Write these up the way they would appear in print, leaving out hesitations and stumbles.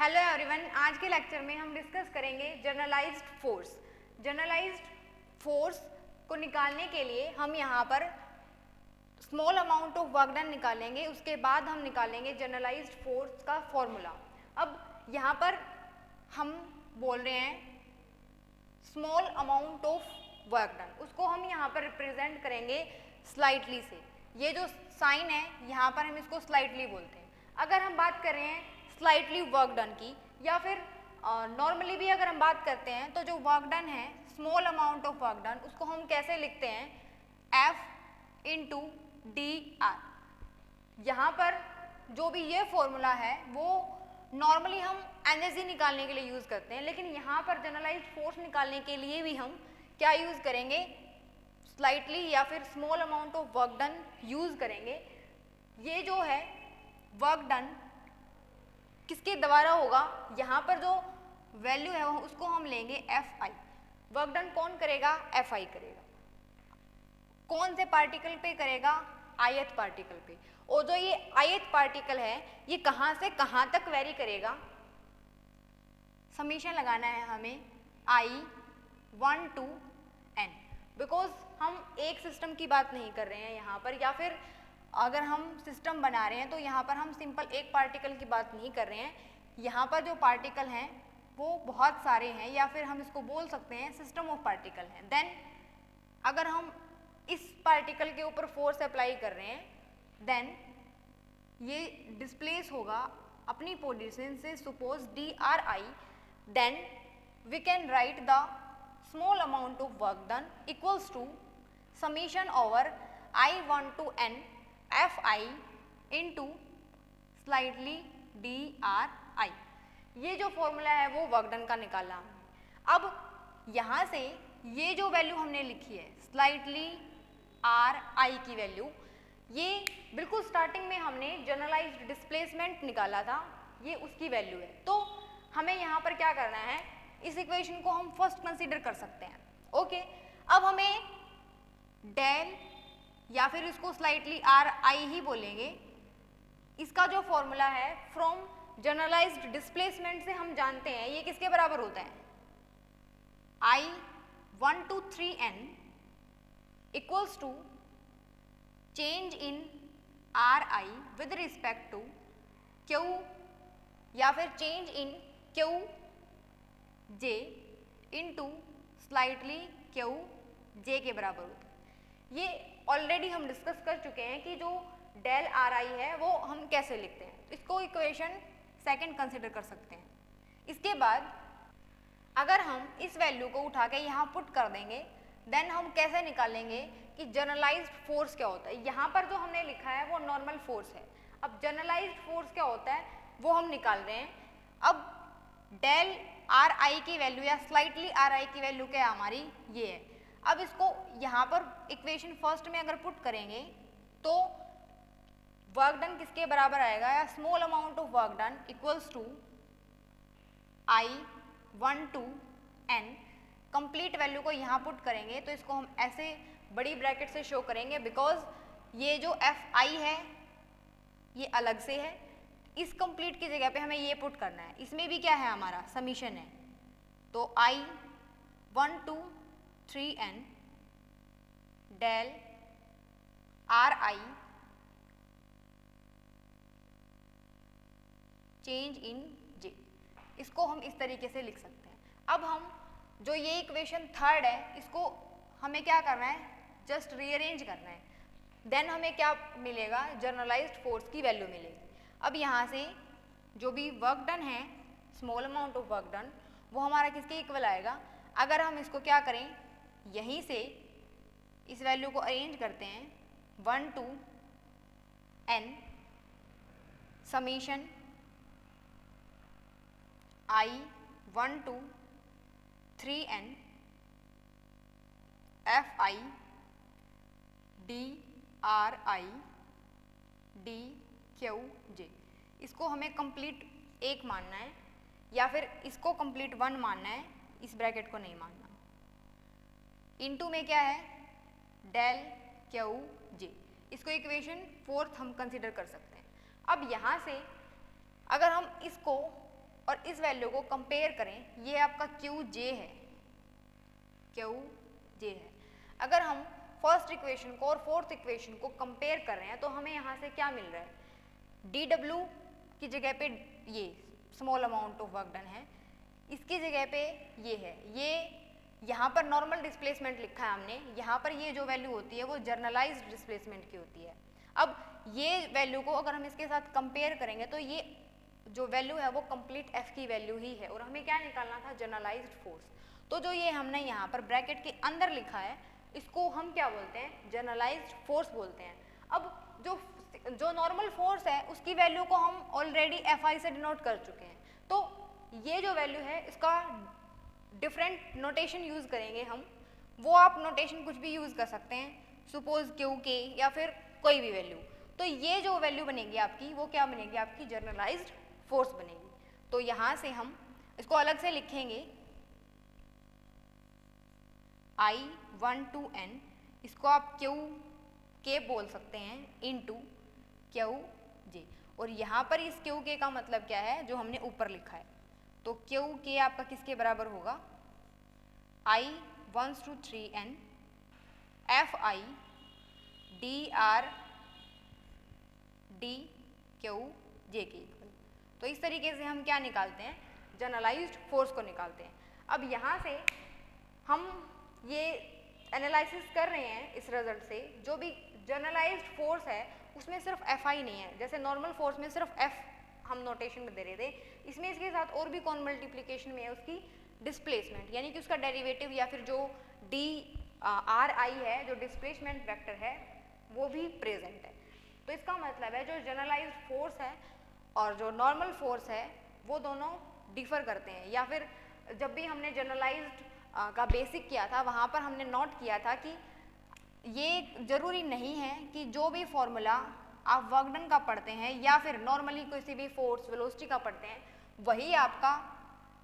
Hello everyone, आज के lecture में हम डिस्कस करेंगे जनरलाइज्ड फोर्स। जनरलाइज्ड फोर्स को निकालने के लिए हम यहाँ पर small amount of work done निकालेंगे, उसके बाद हम निकालेंगे जनरलाइज्ड फोर्स का फॉर्मूला। अब यहाँ पर हम बोल रहे हैं small amount of work done, उसको हम यहाँ पर रिप्रेजेंट करेंगे स्लाइटली से। ये जो साइन है यहाँ पर हम इसको स्लाइटली बोलते हैं। अगर हम बात कर रहे हैं स्लाइटली वर्क डन की, या फिर नॉर्मली भी अगर हम बात करते हैं, तो जो वर्क डन है small amount of work done, उसको हम कैसे लिखते हैं? F into D R. यहाँ पर जो भी ये फॉर्मूला है वो नॉर्मली हम एनर्जी निकालने के लिए यूज़ करते हैं, लेकिन यहाँ पर जनरलाइज्ड फोर्स निकालने के लिए भी हम क्या यूज़ करेंगे? स्लाइटली या फिर small amount of work done use करेंगे। ये जो है वर्क डन किसके द्वारा होगा? यहाँ पर जो वैल्यू है उसको हम लेंगे एफ आई। वर्क डन कौन करेगा? एफ आई करेगा। कौन से पार्टिकल पे करेगा? ith पार्टिकल पे। और जो ये ith पार्टिकल है ये कहाँ से कहाँ तक वेरी करेगा? समीशन लगाना है हमें I1 to n, बिकॉज हम एक सिस्टम की बात नहीं कर रहे हैं यहाँ पर, या फिर अगर हम सिस्टम बना रहे हैं तो यहाँ पर हम सिंपल एक पार्टिकल की बात नहीं कर रहे हैं। यहाँ पर जो पार्टिकल हैं वो बहुत सारे हैं, या फिर हम इसको बोल सकते हैं सिस्टम ऑफ पार्टिकल हैं। देन अगर हम इस पार्टिकल के ऊपर फोर्स अप्लाई कर रहे हैं, देन ये डिस्प्लेस होगा अपनी पोजीशन से, suppose D R I. Then we can write the small amount of work done equals to summation over I1 to n F I into slightly D R I. ये जो formula है वो work done का निकाला। अब यहाँ से ये जो वैल्यू हमने लिखी है स्लाइटली आर आई की वैल्यू, ये बिल्कुल स्टार्टिंग में हमने जनरलाइज्ड डिस्प्लेसमेंट निकाला था, ये उसकी वैल्यू है। तो हमें यहाँ पर क्या करना है? इस इक्वेशन को हम फर्स्ट कंसीडर कर सकते हैं। ओके, अब हमें डेल या फिर इसको स्लाइटली आर आई ही बोलेंगे, इसका जो फॉर्मूला है फ्रॉम जनरलाइज्ड डिस्प्लेसमेंट से हम जानते हैं ये किसके बराबर होता है? I1 to 3n equals to change in R I with respect to Q, या फिर change in Q J into slightly Q J के बराबर होता है। ये ऑलरेडी हम डिस्कस कर चुके हैं कि जो डेल आर आई है वो हम कैसे लिखते हैं। इसको इक्वेशन सेकंड कंसिडर कर सकते हैं। इसके बाद अगर हम इस वैल्यू को उठा के यहाँ पुट कर देंगे, देन हम कैसे निकालेंगे कि जनरलाइज्ड फोर्स क्या होता है। यहाँ पर जो हमने लिखा है वो नॉर्मल फोर्स है। अब जनरलाइज्ड फोर्स क्या होता है वो हम निकाल रहे हैं। अब डेल आर आई की वैल्यू या स्लाइटली आर आई की वैल्यू क्या हमारी? ये है। अब इसको यहाँ पर इक्वेशन फर्स्ट में अगर पुट करेंगे तो वर्क डन किसके बराबर आएगा? या small amount of work done equals to I1 to n। Complete value को यहाँ पुट करेंगे तो इसको हम ऐसे बड़ी ब्रैकेट से शो करेंगे, बिकॉज ये जो एफ आई है ये अलग से है। इस कंप्लीट की जगह पे हमें ये पुट करना है। इसमें भी क्या है? हमारा समीशन है। तो I1 to 3n del R I change in J, इसको हम इस तरीके से लिख सकते हैं। अब हम जो ये इक्वेशन थर्ड है इसको हमें क्या करना है? जस्ट रीअरेंज करना है। देन हमें क्या मिलेगा? जनरलाइज्ड फोर्स की वैल्यू मिलेगी। अब यहाँ से जो भी वर्क डन है small amount of work done वो हमारा किसके इक्वल आएगा? अगर हम इसको क्या करें, यहीं से इस वैल्यू को अरेंज करते हैं 1 to n summation I1 to 3n F I D R I D Q J. इसको हमें कंप्लीट एक मानना है, या फिर इसको कंप्लीट 1 मानना है, इस ब्रैकेट को नहीं मानना। इनटू में क्या है? Del Q J. इसको इक्वेशन फोर्थ हम कंसीडर कर सकते हैं। अब यहाँ से अगर हम इसको और इस वैल्यू को कंपेयर करें, ये आपका क्यू जे है, क्यू जे है। अगर हम फर्स्ट इक्वेशन को और फोर्थ इक्वेशन को कंपेयर कर रहे हैं तो हमें यहाँ से क्या मिल रहा है, डी डब्ल्यू की जगह पे ये small amount of work done है, इसकी जगह पे ये है, ये यहाँ पर नॉर्मल डिस्प्लेसमेंट लिखा है हमने, यहाँ पर ये जो वैल्यू होती है वो जर्नलाइज्ड डिस्प्लेसमेंट की होती है। अब ये वैल्यू को अगर हम इसके साथ कंपेयर करेंगे तो ये जो वैल्यू है वो कंप्लीट एफ की वैल्यू ही है और हमें क्या निकालना था, जर्नलाइज्ड फोर्स। तो जो ये हमने यहाँ पर ब्रैकेट के अंदर लिखा है इसको हम क्या बोलते हैं, जर्नलाइज्ड फोर्स बोलते हैं। अब जो नॉर्मल फोर्स है उसकी वैल्यू को हम ऑलरेडी एफ आई से डिनोट कर चुके हैं, तो ये जो वैल्यू है इसका डिफरेंट नोटेशन यूज करेंगे हम, वो आप नोटेशन कुछ भी यूज कर सकते हैं, सपोज क्यू के या फिर कोई भी वैल्यू। तो ये जो वैल्यू बनेगी आपकी वो क्या बनेगी, आपकी जर्नलाइज्ड फोर्स बनेगी। तो यहाँ से हम इसको अलग से लिखेंगे I1 to n, इसको आप क्यू के बोल सकते हैं इनटू क्यू जे, और यहाँ पर इस क्यू के का मतलब क्या है जो हमने ऊपर लिखा है, तो क्यू के आपका किसके बराबर होगा, I1 to 3n Fi dr D Q J के इक्वल। तो इस तरीके से हम क्या निकालते हैं, जर्नलाइज्ड फोर्स को निकालते हैं। अब यहाँ से हम ये एनालिसिस कर रहे हैं इस रिजल्ट से, जो भी जर्नलाइज्ड फोर्स है उसमें सिर्फ एफ आई नहीं है, जैसे नॉर्मल फोर्स में सिर्फ एफ हम नोटेशन में दे रहे थे, इसमें इसके साथ और भी कौन मल्टीप्लिकेशन में है उसकी डिस्प्लेसमेंट, यानी कि उसका डेरिवेटिव या फिर जो डी आर आई है जो डिस्प्लेसमेंट वेक्टर है वो भी प्रेजेंट है। तो इसका मतलब है जो जनरलाइज्ड फोर्स है और जो नॉर्मल फोर्स है वो दोनों डिफर करते हैं, या फिर जब भी हमने जनरलाइज्ड का बेसिक किया था वहाँ पर हमने नोट किया था कि ये जरूरी नहीं है कि जो भी फॉर्मूला आप वर्क डन का पढ़ते हैं या फिर नॉर्मली किसी भी फोर्स वेलोसिटी का पढ़ते हैं वही आपका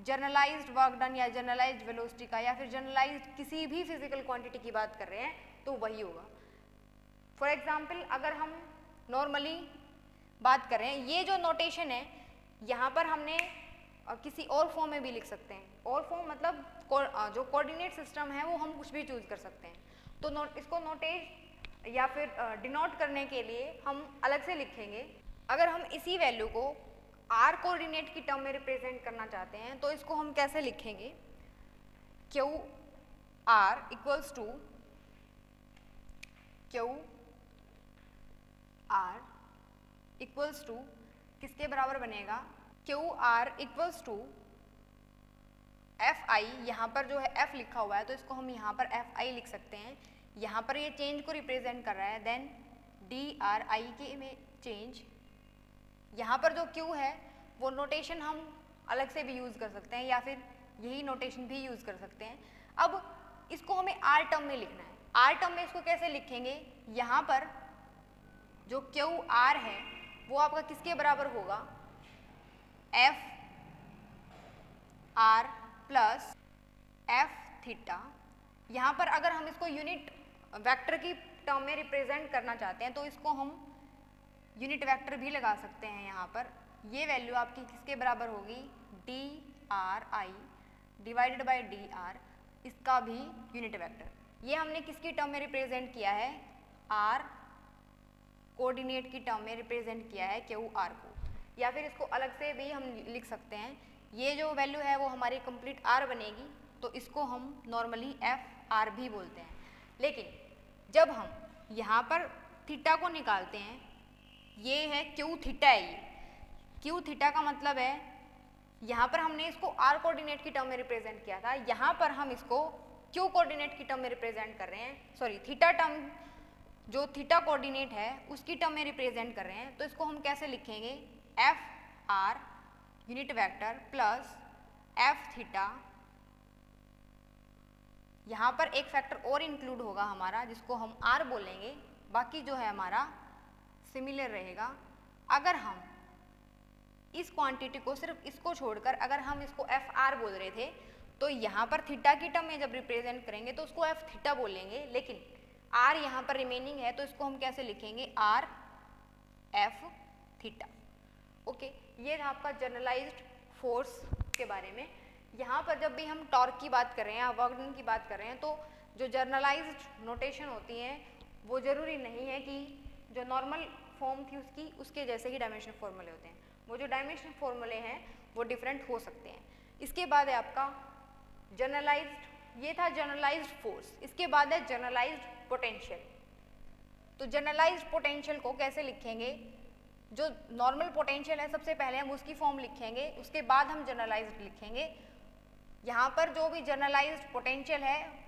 जर्नलाइज्ड वर्क डन या जर्नलाइज्ड वेलोसिटी का या फिर जर्नलाइज्ड किसी भी फिजिकल क्वांटिटी की बात कर रहे हैं तो वही होगा। फॉर एग्जाम्पल अगर हम नॉर्मली बात कर रहे हैं, ये जो नोटेशन है यहाँ पर हमने किसी और फॉर्म में भी लिख सकते हैं, और फॉर्म मतलब जो कोऑर्डिनेट सिस्टम है वो हम कुछ भी चूज कर सकते हैं। तो इसको नोटेट या फिर डिनोट करने के लिए हम अलग से लिखेंगे। अगर हम इसी वैल्यू को आर कोऑर्डिनेट की टर्म में रिप्रेजेंट करना चाहते हैं तो इसको हम कैसे लिखेंगे, Q R equals to Q R equals to किसके बराबर बनेगा, Q R equals to F I, यहाँ पर जो है एफ लिखा हुआ है तो इसको हम यहाँ पर एफ आई लिख सकते हैं, यहाँ पर ये चेंज को रिप्रेजेंट कर रहा है, देन डी आर आई के में चेंज, यहाँ पर जो क्यू है वो नोटेशन हम अलग से भी यूज़ कर सकते हैं या फिर यही नोटेशन भी यूज़ कर सकते हैं। अब इसको हमें आर टर्म में लिखना है, आर टर्म में इसको कैसे लिखेंगे, यहाँ पर जो क्यू आर है वो आपका किसके बराबर होगा, F R plus F theta. यहाँ पर अगर हम इसको यूनिट वेक्टर की टर्म में रिप्रेजेंट करना चाहते हैं तो इसको हम यूनिट वेक्टर भी लगा सकते हैं। यहाँ पर ये वैल्यू आपकी किसके बराबर होगी, D R I divided by D R, इसका भी यूनिट वेक्टर। ये हमने किसकी टर्म में रिप्रेजेंट किया है, आर कोऑर्डिनेट की टर्म में रिप्रेजेंट किया है क्यू आर को, या फिर इसको अलग से भी हम लिख सकते हैं। ये जो वैल्यू है वो हमारी कंप्लीट आर बनेगी तो इसको हम नॉर्मली एफ आर भी बोलते हैं। लेकिन जब हम यहाँ पर थीटा को निकालते हैं, ये है क्यू थीटा है, ये क्यू थीटा का मतलब है यहाँ पर हमने इसको आर कोऑर्डिनेट की टर्म में रिप्रेजेंट किया था, यहाँ पर हम इसको क्यू कोऑर्डिनेट की टर्म में रिप्रेजेंट कर रहे हैं, सॉरी थीटा टर्म जो थीटा कोऑर्डिनेट है उसकी टर्म में रिप्रेजेंट कर रहे हैं। तो इसको हम कैसे लिखेंगे, F R unit vector plus F theta, यहाँ पर एक फैक्टर और इंक्लूड होगा हमारा जिसको हम आर बोलेंगे, बाकी जो है हमारा सिमिलर रहेगा। अगर हम इस क्वांटिटी को सिर्फ इसको छोड़कर अगर हम इसको एफ आर बोल रहे थे तो यहाँ पर थीटा की टर्म में जब रिप्रेजेंट करेंगे तो उसको एफ थीटा बोलेंगे, लेकिन आर यहाँ पर रिमेनिंग है तो इसको हम कैसे लिखेंगे, आर एफ थीटा। ओके, ये था आपका जनरलाइज्ड फोर्स के बारे में। यहाँ पर जब भी हम टॉर्क की बात कर रहे हैं या वर्क डन की बात कर रहे हैं तो जो जर्नलाइज्ड नोटेशन होती है वो ज़रूरी नहीं है कि जो नॉर्मल फॉर्म थी उसके जैसे ही डायमेंशनल फॉर्मूले होते हैं। वो जो डायमेंशनल फॉर्मूले हैं वो डिफरेंट हो सकते हैं। इसके बाद है आपका जनरलाइज्ड, ये था जनरलाइज्ड फोर्स। इसके बाद है जनरलाइज्ड पोटेंशियल। तो जनरलाइज्ड पोटेंशियल को कैसे लिखेंगे? जो नॉर्मल पोटेंशियल है सबसे पहले हम उसकी फॉर्म लिखेंगे, उसके बाद हम जनरलाइज्ड लिखेंगे। यहाँ पर जो भी जनरलाइज्ड पोटेंशियल है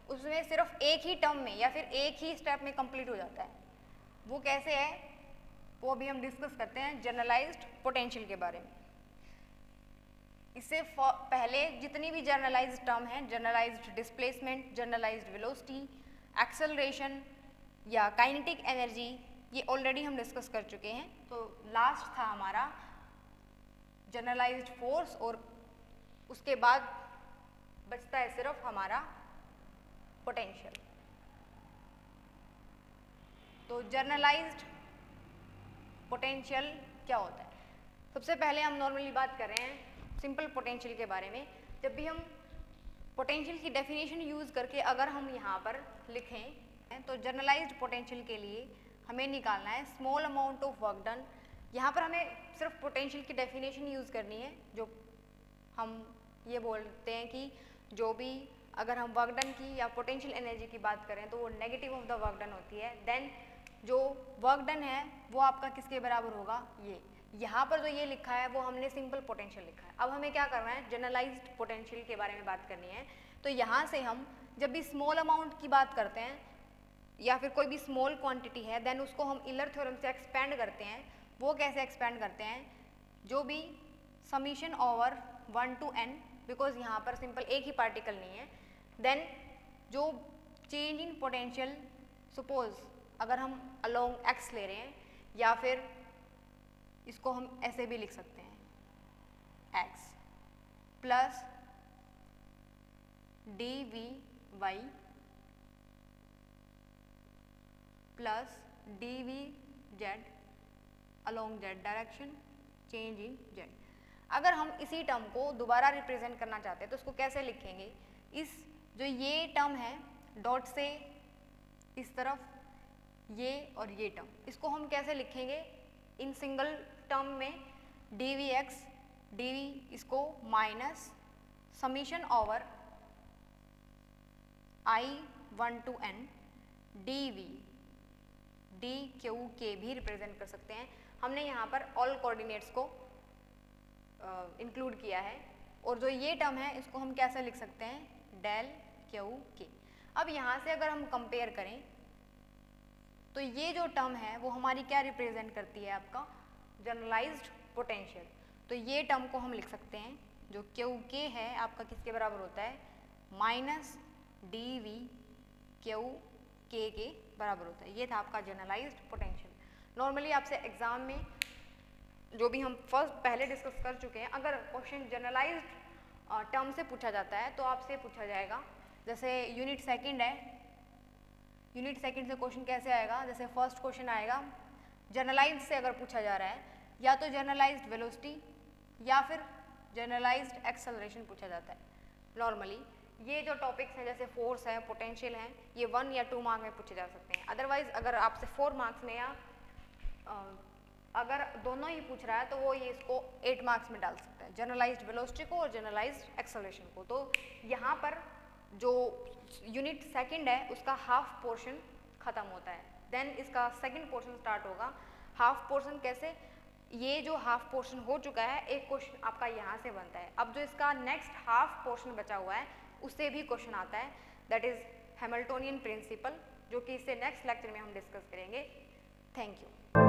उसमें सिर्फ एक ही टर्म में या फिर एक ही स्टेप में कंप्लीट हो जाता है। वो कैसे है वो अभी हम डिस्कस करते हैं जनरलाइज्ड पोटेंशियल के बारे में। इससे पहले जितनी भी जनरलाइज्ड टर्म है, generalised displacement, generalised velocity, acceleration या काइनेटिक एनर्जी, ये ऑलरेडी हम डिस्कस कर चुके हैं। तो लास्ट था हमारा जनरलाइज्ड फोर्स और उसके बाद बचता है सिर्फ हमारा पोटेंशियल। तो जनरलाइज्ड पोटेंशियल क्या होता है? सबसे पहले हम नॉर्मली बात कर रहे हैं सिंपल पोटेंशियल के बारे में। जब भी हम पोटेंशियल की डेफिनेशन यूज़ करके अगर हम यहाँ पर लिखें तो जनरलाइज्ड पोटेंशियल के लिए हमें निकालना है small amount of work done. यहाँ पर हमें सिर्फ पोटेंशियल की डेफिनेशन यूज़ करनी है। जो हम ये बोलते हैं कि जो भी अगर हम वर्क डन की या पोटेंशियल एनर्जी की बात करें तो वो negative of the work done होती है। देन जो वर्क डन है वो आपका किसके बराबर होगा? ये यहाँ पर जो ये लिखा है वो हमने सिंपल पोटेंशियल लिखा है। अब हमें क्या करना है? जनरलाइज्ड पोटेंशियल के बारे में बात करनी है। तो यहाँ से हम जब भी स्मॉल अमाउंट की बात करते हैं या फिर कोई भी स्मॉल क्वांटिटी है देन उसको हम इलर थ्योरम से एक्सपेंड करते हैं। वो कैसे एक्सपेंड करते हैं? जो भी summation over 1 to n, because यहाँ पर सिंपल एक ही पार्टिकल नहीं है। देन जो चेंज इन पोटेंशियल, सपोज अगर हम अलोंग x ले रहे हैं या फिर इसको हम ऐसे भी लिख सकते हैं x plus dvy plus dvz along z direction, change in z। अगर हम इसी टर्म को दोबारा रिप्रेजेंट करना चाहते हैं तो उसको कैसे लिखेंगे? इस जो ये टर्म है डॉट से इस तरफ ये और ये टर्म, इसको हम कैसे लिखेंगे? इन सिंगल टर्म में dvx dv इसको minus summation over i1 to n dv dq के भी रिप्रेजेंट कर सकते हैं। हमने यहाँ पर ऑल कोऑर्डिनेट्स को इंक्लूड किया है। और जो ये टर्म है इसको हम कैसे लिख सकते हैं? डेल क्यू के। अब यहाँ से अगर हम कंपेयर करें तो ये जो टर्म है वो हमारी क्या रिप्रेजेंट करती है? आपका जनरलाइज्ड पोटेंशियल। तो ये टर्म को हम लिख सकते हैं जो क्यू के है आपका किसके बराबर होता है? माइनस डी वी क्यू के बराबर होता है। ये था आपका जनरलाइज्ड पोटेंशियल। नॉर्मली आपसे एग्जाम में जो भी हम पहले डिस्कस कर चुके हैं, अगर क्वेश्चन जनरलाइज्ड टर्म से पूछा जाता है तो आपसे पूछा जाएगा, जैसे यूनिट सेकंड है, यूनिट सेकंड से क्वेश्चन कैसे आएगा? जैसे फर्स्ट क्वेश्चन आएगा जनरलाइज्ड से अगर पूछा जा रहा है या तो जनरलाइज्ड वेलोसिटी या फिर जनरलाइज्ड एक्सेलरेशन पूछा जाता है। नॉर्मली ये जो टॉपिक्स हैं जैसे फोर्स है, पोटेंशियल है, ये 1 या 2 मार्क में पूछे जा सकते हैं। अदरवाइज अगर आपसे 4 मार्क्स में या अगर दोनों ही पूछ रहा है तो वो ये इसको 8 मार्क्स में डाल सकता है, जनरलाइज्ड वेलोसिटी को और जनरलाइज्ड एक्सेलरेशन को। तो यहाँ पर जो यूनिट सेकंड है उसका हाफ पोर्शन खत्म होता है, देन इसका सेकंड पोर्शन स्टार्ट होगा। हाफ पोर्शन कैसे? ये जो हाफ पोर्शन हो चुका है एक क्वेश्चन आपका यहाँ से बनता है। अब जो इसका नेक्स्ट हाफ पोर्शन बचा हुआ है उससे भी क्वेश्चन आता है, दैट इज हैमिल्टोनियन प्रिंसिपल, जो कि इससे नेक्स्ट लेक्चर में हम डिस्कस करेंगे। Thank you.